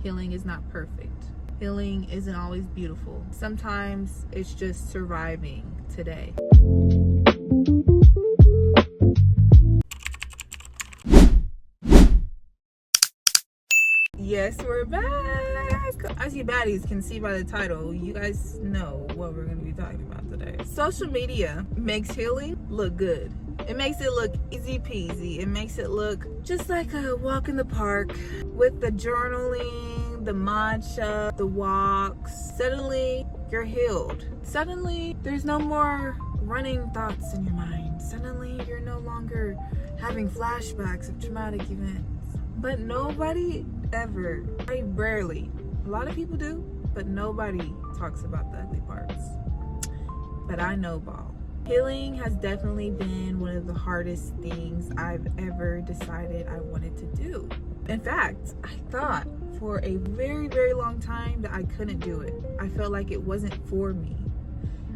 Healing is not perfect. Healing isn't always beautiful. Sometimes it's just surviving today. Yes, we're back. As you baddies can see by the title, you guys know what we're going to be talking about today. Social media makes healing look good. It makes it look easy peasy. It makes it look just like a walk in the park with the journaling, the matcha, the walks. Suddenly, you're healed. Suddenly, there's no more running thoughts in your mind. Suddenly, you're no longer having flashbacks of traumatic events. But nobody ever, very rarely, a lot of people do, but nobody talks about the ugly parts. But I know, ball. Healing has definitely been one of the hardest things I've ever decided I wanted to do. In fact, I thought for a very, very long time that I couldn't do it. I felt like it wasn't for me.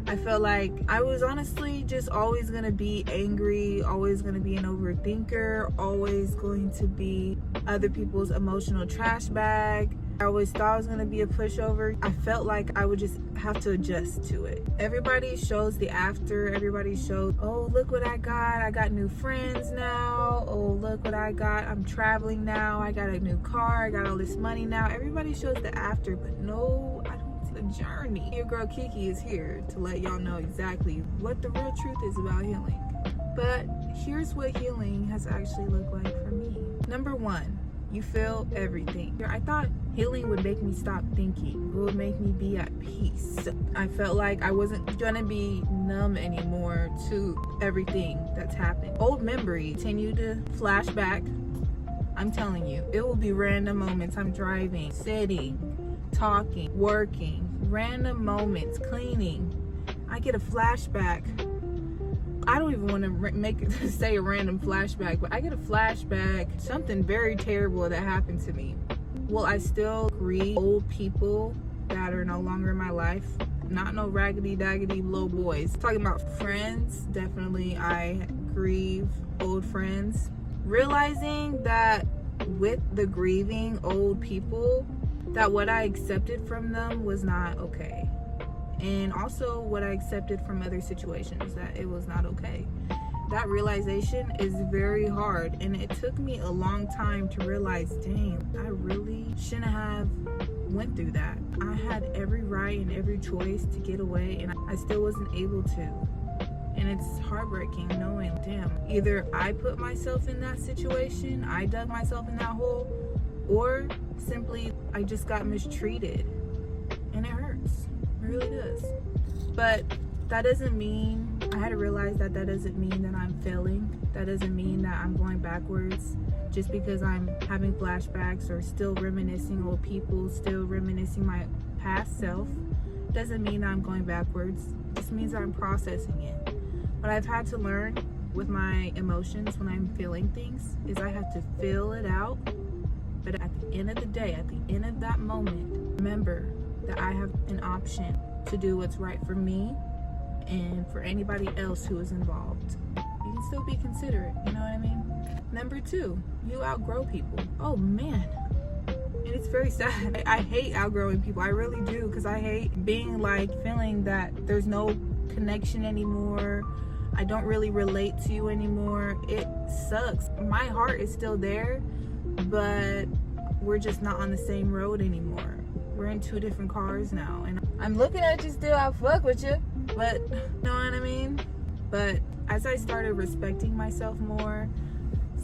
I felt like I was honestly just always going to be angry, always going to be an overthinker, always going to be other people's emotional trash bag. I always thought I was going to be a pushover. I felt like I would just have to adjust to it. Everybody shows the after. Everybody shows, oh, look what I got. I got new friends now. Oh, look what I got. I'm traveling now. I got a new car. I got all this money now. Everybody shows the after, but no, I don't see the journey. Your girl Kiki is here to let y'all know exactly what the real truth is about healing. But here's what healing has actually looked like for me. Number one, you feel everything. I thought healing would make me stop thinking. It would make me be at peace. I felt like I wasn't gonna be numb anymore to everything that's happened. Old memory continue to flash back. I'm telling you, it will be random moments. I'm driving, sitting, talking, working, random moments, cleaning. I get a flashback. I don't even want to say a random flashback, but I get a flashback, something very terrible that happened to me. Will I still grieve old people that are no longer in my life? Not no raggedy daggedy little boys. Talking about friends, definitely I grieve old friends. Realizing that with the grieving old people, that what I accepted from them was not okay. And also what I accepted from other situations, that it was not okay. That realization is very hard, and it took me a long time to realize, dang, I really shouldn't have went through that. I had every right and every choice to get away, and I still wasn't able to. And it's heartbreaking knowing, damn, either I put myself in that situation, I dug myself in that hole, or simply I just got mistreated, and it hurts. It really does. But that doesn't mean, I had to realize that doesn't mean that I'm failing. That doesn't mean that I'm going backwards just because I'm having flashbacks or still reminiscing old people, still reminiscing my past self. Doesn't mean that I'm going backwards. It just means that I'm processing it. What I've had to learn with my emotions when I'm feeling things is I have to feel it out. But at the end of the day, at the end of that moment, remember that I have an option to do what's right for me and for anybody else who is involved. You can still be considerate, you know what I mean? Number two, you outgrow people. Oh man, and it's very sad. I hate outgrowing people. I really do, because I hate being like feeling that there's no connection anymore. I don't really relate to you anymore. It sucks. My heart is still there, but we're just not on the same road anymore. We're in two different cars now, and I'm looking at you still. I fuck with you, but you know what I mean? But as I started respecting myself more,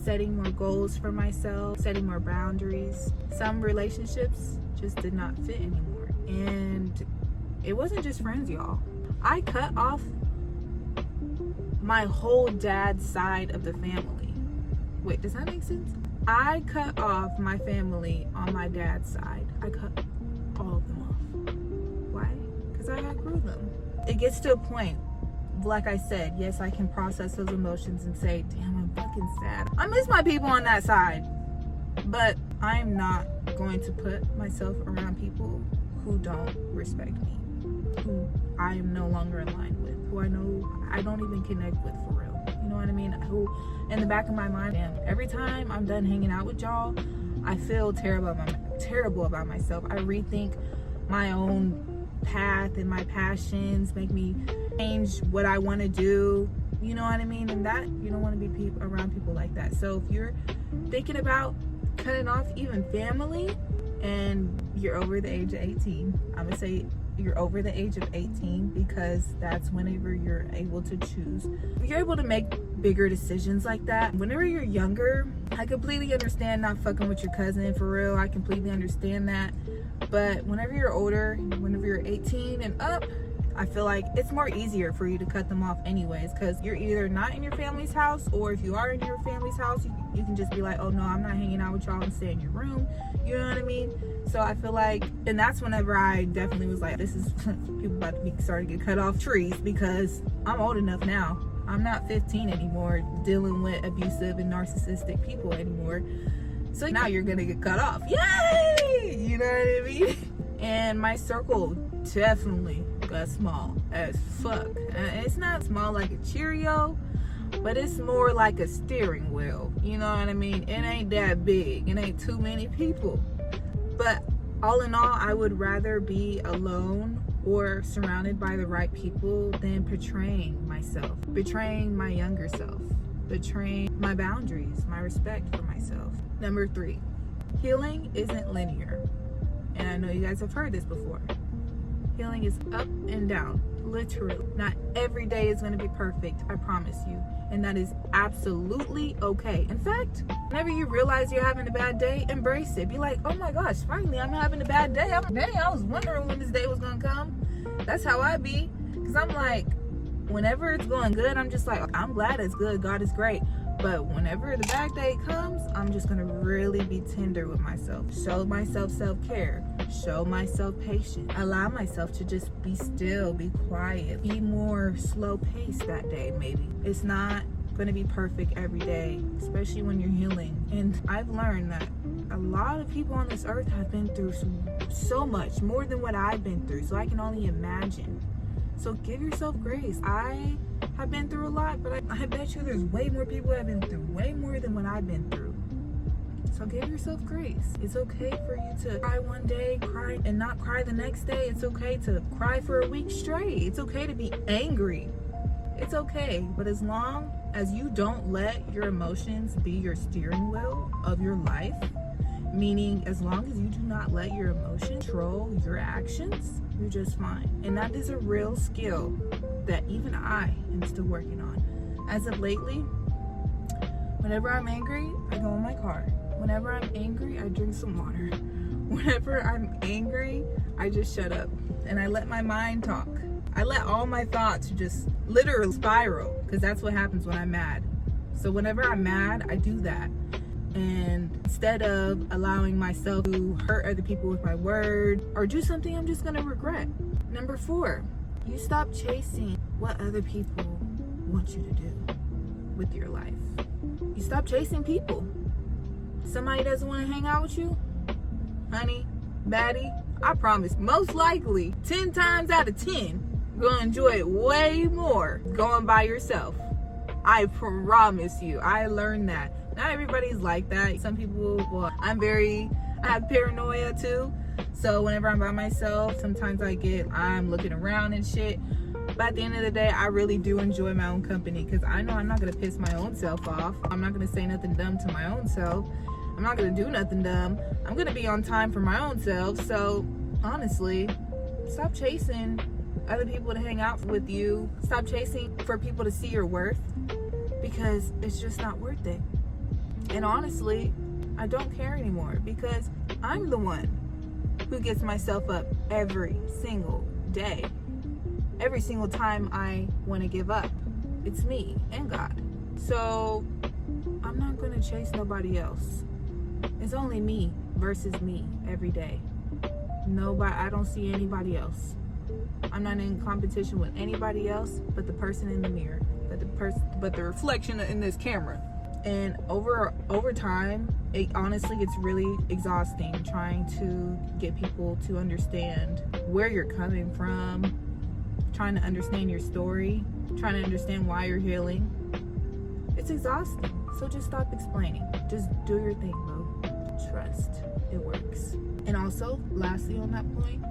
setting more goals for myself, setting more boundaries, some relationships just did not fit anymore. And it wasn't just friends, y'all. I cut off my whole dad's side of the family. Wait, does that make sense? I cut off my family on my dad's side. I cut all of them off. Why? Because I outgrew them. It gets to a point, like I said, yes, I can process those emotions and say, damn, I'm fucking sad. I miss my people on that side. But I'm not going to put myself around people who don't respect me, who I am no longer in line with, who I know I don't even connect with for real. You know what I mean? Who, in the back of my mind, damn, every time I'm done hanging out with y'all, I feel terrible terrible about myself. I rethink my own path and my passions, make me change what I want to do. You know what I mean? And that, you don't want to be around people like that. So if you're thinking about cutting off even family and you're over the age of 18, I'm gonna say you're over the age of 18 because that's whenever you're able to choose. You're able to make bigger decisions like that. Whenever you're younger, I completely understand not fucking with your cousin, for real. I completely understand that. But whenever you're older, whenever you're 18 and up, I feel like it's more easier for you to cut them off anyways, because you're either not in your family's house, or if you are in your family's house, you can just be like, oh no, I'm not hanging out with y'all and stay in your room. You know what I mean? So I feel like, and that's whenever I definitely was like, this is people about to be starting to get cut off trees, because I'm old enough now. I'm not 15 anymore dealing with abusive and narcissistic people anymore. So now you're gonna get cut off. Yay! You know what I mean? And my circle definitely got small as fuck. It's not small like a Cheerio, but it's more like a steering wheel. You know what I mean? It ain't that big. It ain't too many people. But all in all, I would rather be alone or surrounded by the right people than betraying myself, betraying my younger self, betraying my boundaries, my respect for myself. Number 3, healing isn't linear. And I know you guys have heard this before. Healing is up and down, literally. Not every day is going to be perfect, I promise you. And that is absolutely okay. In fact, whenever you realize you're having a bad day, embrace it. Be like, oh my gosh, finally I'm having a bad day. Dang, I was wondering when this day was going to come. That's how I be. Because I'm like, whenever it's going good, I'm just like, I'm glad it's good. God is great. But whenever the bad day comes, I'm just gonna really be tender with myself. Show myself self-care. Show myself patience. Allow myself to just be still, be quiet, be more slow-paced that day, maybe. It's not gonna be perfect every day, especially when you're healing. And I've learned that a lot of people on this earth have been through so much, more than what I've been through, so I can only imagine. So give yourself grace. I have been through a lot, but I bet you there's way more people who have been through way more than what I've been through. So give yourself grace. It's okay for you to cry one day, cry and not cry the next day. It's okay to cry for a week straight. It's okay to be angry. It's okay. But as long as you don't let your emotions be your steering wheel of your life, meaning as long as you do not let your emotions control your actions, you're just fine. And that is a real skill that even I am still working on. As of lately, whenever I'm angry, I go in my car. Whenever I'm angry, I drink some water. Whenever I'm angry, I just shut up and I let my mind talk. I let all my thoughts just literally spiral, because that's what happens when I'm mad. So whenever I'm mad, I do that. And instead of allowing myself to hurt other people with my word or do something I'm just gonna regret. Number 4, you stop chasing what other people want you to do with your life. You stop chasing people. Somebody doesn't want to hang out with you, honey, baddie, I promise, most likely 10 times out of 10, you're gonna enjoy it way more going by yourself. I promise you. I learned that. Not everybody's like that. Some people, well, I have paranoia too. So whenever I'm by myself, sometimes I'm looking around and shit. But at the end of the day, I really do enjoy my own company, because I know I'm not going to piss my own self off. I'm not going to say nothing dumb to my own self. I'm not going to do nothing dumb. I'm going to be on time for my own self. So honestly, stop chasing other people to hang out with you. Stop chasing for people to see your worth, because it's just not worth it. And honestly, I don't care anymore, because I'm the one who gets myself up every single day. Every single time I want to give up. It's me and God. So I'm not going to chase nobody else. It's only me versus me every day. Nobody, I don't see anybody else. I'm not in competition with anybody else but the person in the mirror, but the reflection in this camera. And over time, it honestly gets really exhausting trying to get people to understand where you're coming from, trying to understand your story, trying to understand why you're healing. It's exhausting. So just stop explaining. Just do your thing, bro. Trust. It works. And also, lastly on that point,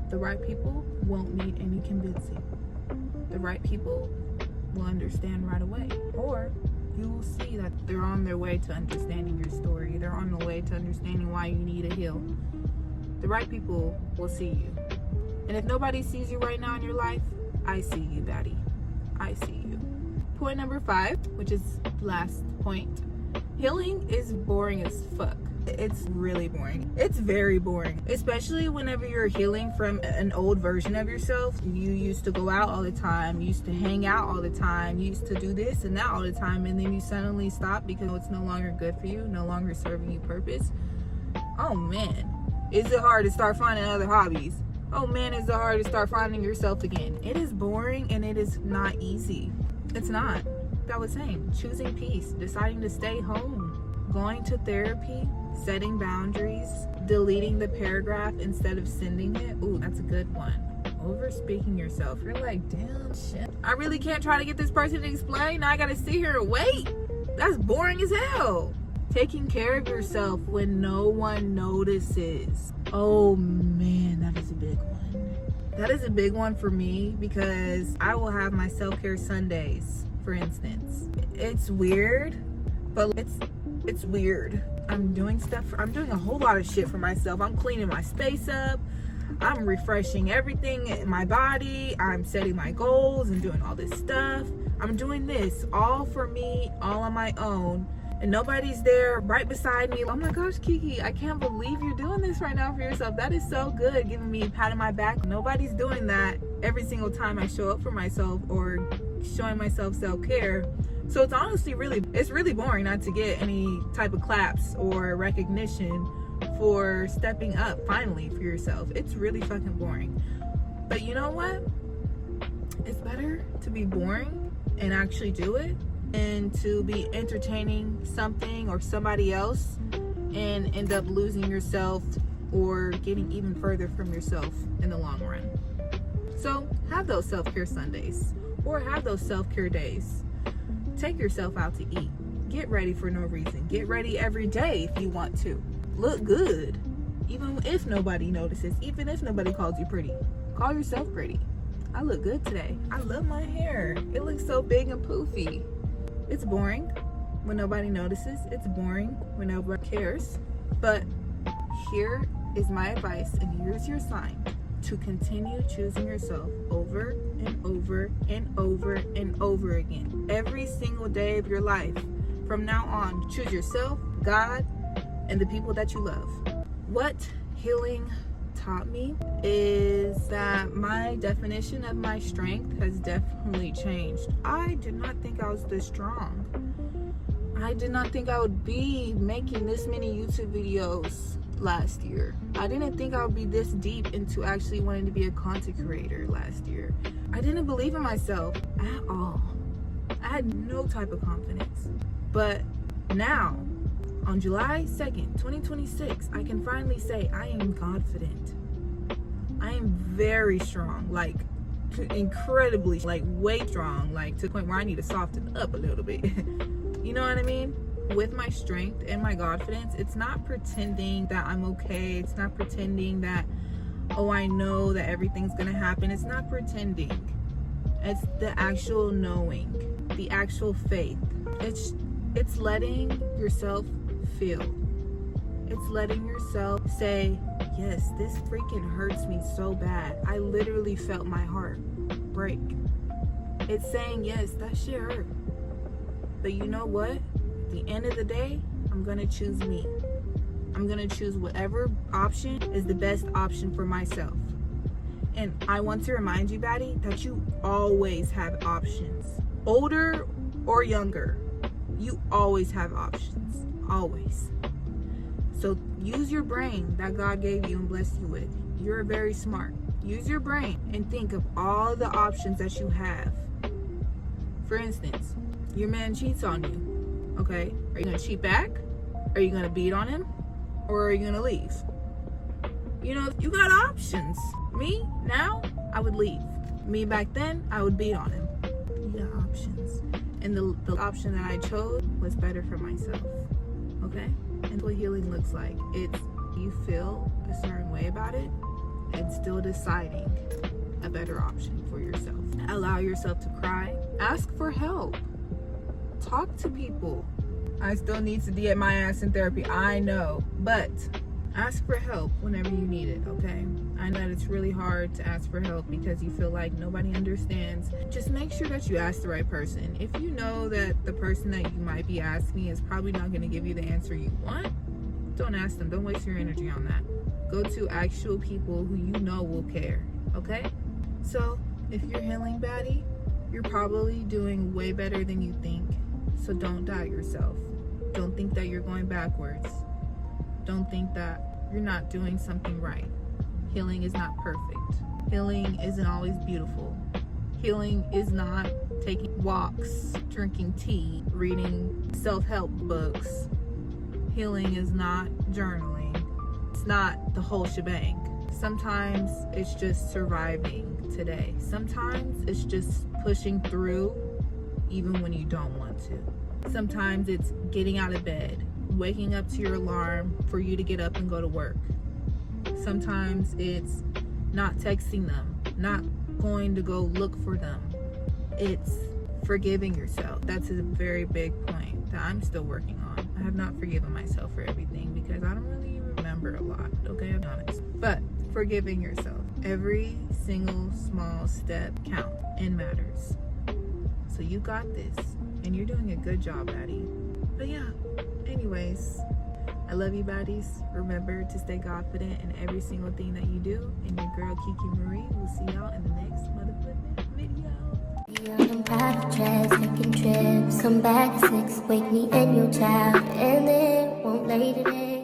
the right people won't need any convincing. The right people will understand right away. Or you will see that they're on their way to understanding your story. They're on the way to understanding why you need to heal. The right people will see you. And if nobody sees you right now in your life, I see you, baddie. I see you. Point number 5, which is last point. Healing is boring as fuck. It's really boring. It's very boring, especially whenever you're healing from an old version of yourself. You used to go out all the time, you used to hang out all the time, you used to do this and that all the time, and then you suddenly stop because it's no longer good for you, no longer serving you purpose. Oh man, is it hard to start finding other hobbies? Oh man, is it hard to start finding yourself again? It is boring and it is not easy. It's not. Like I was saying, choosing peace, deciding to stay home, going to therapy, setting boundaries, deleting the paragraph instead of sending it. Ooh, that's a good one. Over speaking yourself. You're like, damn shit, I really can't try to get this person to explain. Now I gotta sit here and wait. That's boring as hell. Taking care of yourself when no one notices. Oh man, that is a big one. That is a big one for me because I will have my self-care Sundays, for instance. It's weird, but it's weird. I'm doing a whole lot of shit for myself. I'm cleaning my space up. I'm refreshing everything in my body. I'm setting my goals and doing all this stuff. I'm doing this all for me, all on my own. And nobody's there right beside me. Oh my gosh, Kiki, I can't believe you're doing this right now for yourself. That is so good, giving me a pat on my back. Nobody's doing that every single time I show up for myself or showing myself self-care. So it's honestly it's really boring not to get any type of claps or recognition for stepping up finally for yourself. It's really fucking boring. But you know what? It's better to be boring and actually do it and to be entertaining something or somebody else and end up losing yourself or getting even further from yourself in the long run. So have those self-care Sundays or have those self-care days. Take yourself out to eat. Get ready for no reason. Get ready every day if you want to. Look good, even if nobody notices, even if nobody calls you pretty. Call yourself pretty. I look good today. I love my hair. It looks so big and poofy. It's boring when nobody notices. It's boring when nobody cares. But here is my advice, and here's your sign to continue choosing yourself over and over and over and over again. Every single day of your life. From now on, choose yourself, God, and the people that you love. What healing taught me is that my definition of my strength has definitely changed. I did not think I was this strong. I did not think I would be making this many YouTube videos last year. I didn't think I would be this deep into actually wanting to be a content creator last year. I didn't believe in myself at all. I had no type of confidence. But now, on July 2nd, 2026, I can finally say I am Godfident. I am very strong, like incredibly, like way strong, like to the point where I need to soften up a little bit. You know what I mean? With my strength and my Godfidence, it's not pretending that I'm okay. It's not pretending that, oh, I know that everything's gonna happen. It's not pretending. It's the actual knowing, the actual faith. It's letting yourself feel. It's letting yourself say, yes, this freaking hurts me so bad. I literally felt my heart break. It's saying, yes, that shit hurt. But you know what? At the end of the day, I'm gonna choose me. I'm gonna choose whatever option is the best option for myself. And I want to remind you, baddie, that you always have options. Older or younger, you always have options. Always. So use your brain that God gave you and blessed you with. You're very smart. Use your brain and think of all the options that you have. For instance, your man cheats on you. Okay, are you gonna cheat back? Are you gonna beat on him? Or are you gonna leave? You know, you got options. Me, now, I would leave. Me back then, I would beat on him. You got options. And the option that I chose was better for myself. Okay? And what healing looks like, it's you feel a certain way about it and still deciding a better option for yourself. Allow yourself to cry. Ask for help. Talk to people. I still need to get my ass in therapy, I know, but ask for help whenever you need it, okay? I know that it's really hard to ask for help because you feel like nobody understands. Just make sure that you ask the right person. If you know that the person that you might be asking is probably not going to give you the answer you want, don't ask them. Don't waste your energy on that. Go to actual people who you know will care, okay? So if you're healing, baddie, you're probably doing way better than you think. So don't doubt yourself. Don't think that you're going backwards. Don't think that you're not doing something right. Healing is not perfect. Healing isn't always beautiful. Healing is not taking walks, drinking tea, reading self-help books. Healing is not journaling. It's not the whole shebang. Sometimes it's just surviving today. Sometimes it's just pushing through even when you don't want to. Sometimes it's getting out of bed, waking up to your alarm for you to get up and go to work. Sometimes it's not texting them, not going to go look for them. It's forgiving yourself. That's a very big point that I'm still working on. I have not forgiven myself for everything because I don't really remember a lot, okay? I'm honest. But forgiving yourself. Every single small step counts and matters. So you got this, and you're doing a good job, baddie. But yeah, anyways, I love you, baddies. Remember to stay confident in every single thing that you do. And your girl, Kiki Marie, will see y'all in the next motherfucking video. I'm private jets, taking trips. Come back at 6, wake me and your child, and then won't lay today.